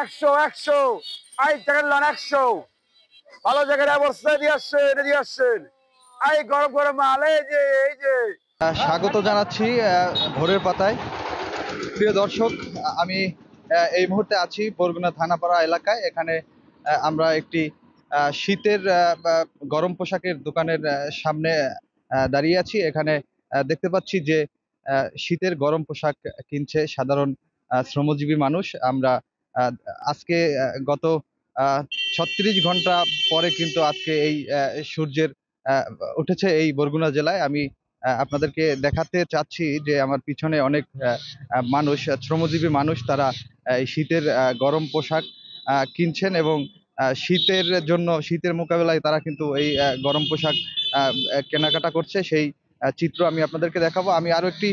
একশো একশো 8 টাকার লন 100 ভালো জায়গায় অবস্থায় দিয়ে আসছেন এই গরম গরম মাল এই যে স্বাগত জানাচ্ছি ভোরের পাতায়। প্রিয় দর্শক, আমি এই মুহূর্তে আছি বরগুনা থানাপাড়া এলাকায়। এখানে আমরা একটি শীতের গরম পোশাকের দোকানের সামনে দাঁড়িয়ে আছি। এখানে দেখতে পাচ্ছি যে শীতের গরম পোশাক কিনছে সাধারণ শ্রমজীবী মানুষ। আমরা আহ, আজকে গত 36 ঘন্টা পরে কিন্তু আজকে এই সূর্যের আহ, উঠেছে এই বরগুনা জেলায়। আমি আপনাদেরকে দেখাতে চাচ্ছি যে আমার পিছনে অনেক মানুষ, শ্রমজীবী মানুষ, তারা এই শীতের গরম পোশাক কিনছেন এবং শীতের মোকাবেলায় তারা কিন্তু এই গরম পোশাক কেনাকাটা করছে। সেই চিত্র আমি আপনাদেরকে দেখাবো। আমি আরো একটি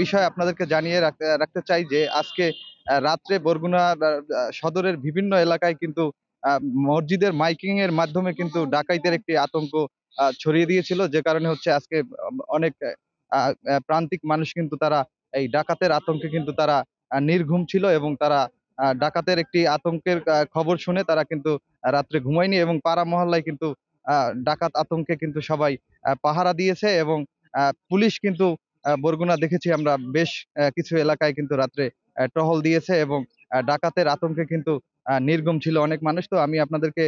বিষয় আপনাদেরকে জানিয়ে রাখতে চাই যে আজকে রাত্রে বরগুনা সদরের বিভিন্ন এলাকায় কিন্তু মসজিদের মাইকিং এর মাধ্যমে কিন্তু ডাকাইতের একটি আতঙ্ক ছড়িয়ে দিয়েছিল, যে কারণে হচ্ছে আজকে অনেক প্রান্তিক মানুষ কিন্তু তারা এই ডাকাতের আতঙ্কে কিন্তু তারা নির্ঘুম ছিল এবং তারা ডাকাতের একটি আতঙ্কের খবর শুনে তারা কিন্তু রাত্রে ঘুমায়নি এবং পাড়া মহল্লায় কিন্তু ডাকাত আতঙ্কে কিন্তু সবাই পাহারা দিয়েছে এবং পুলিশ কিন্তু বরগুনা দেখেছি আমরা বেশ কিছু এলাকায় কিন্তু রাত্রে টহল দিয়েছে এবং ডাকাতের আতঙ্কে কিন্তু নির্গম ছিল অনেক মানুষ। তো আমি আপনাদেরকে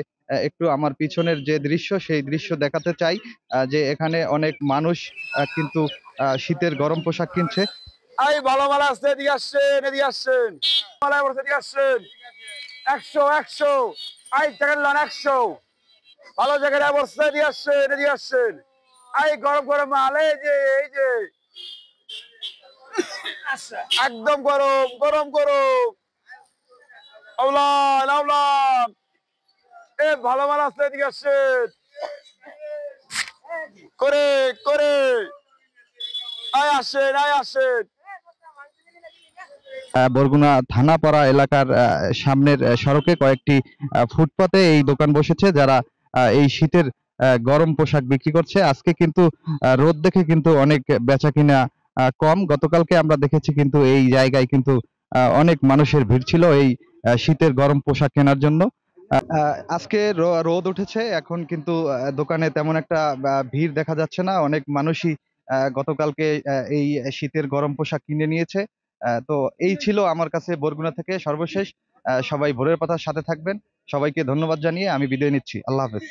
একটু আমার পিছনের যে দৃশ্য সেই দৃশ্য দেখাতে চাই, যে এখানে অনেক মানুষ কিন্তু শীতের গরম পোশাক কিনছে। এই ভালো মাল আসছে এদিকে আসছেন মালায় বসে দিয়ে আসছেন একশো একশো 8 টাকার লন 100 ভালো জায়গায় অবস্থায় দিয়ে আসছেন এই গরম গরম মাল এই যে একদম গরম গরম গরম আউলান আউলান ভালো মাল আসছে এদিকে আসছেন করে করে আসেন বরগুনা থানাপাড়া এলাকার সামনের সড়কে কয়েকটি ফুটপাতে এই দোকান বসেছে, যারা এই শীতের গরম পোশাক বিক্রি করছে। আজকে কিন্তু রোদ দেখে কিন্তু অনেক বেচা কিনা কম। গতকালকে আমরা দেখেছি কিন্তু এই জায়গায় কিন্তু অনেক মানুষের ভিড় ছিল এই শীতের গরম পোশাক কেনার জন্য। আজকে রোদ উঠেছে, এখন কিন্তু দোকানে তেমন একটা ভিড় দেখা যাচ্ছে না। অনেক মানুষই গতকালকে এই শীতের গরম পোশাক কিনে নিয়েছে। তো এই ছিল আমার কাছে বরগুনা থেকে সর্বশেষ। সবাই ভোরের পাতার সাথে থাকবেন। সবাইকে ধন্যবাদ জানিয়ে আমি বিদায় নিচ্ছি। আল্লাহ হাফেজ।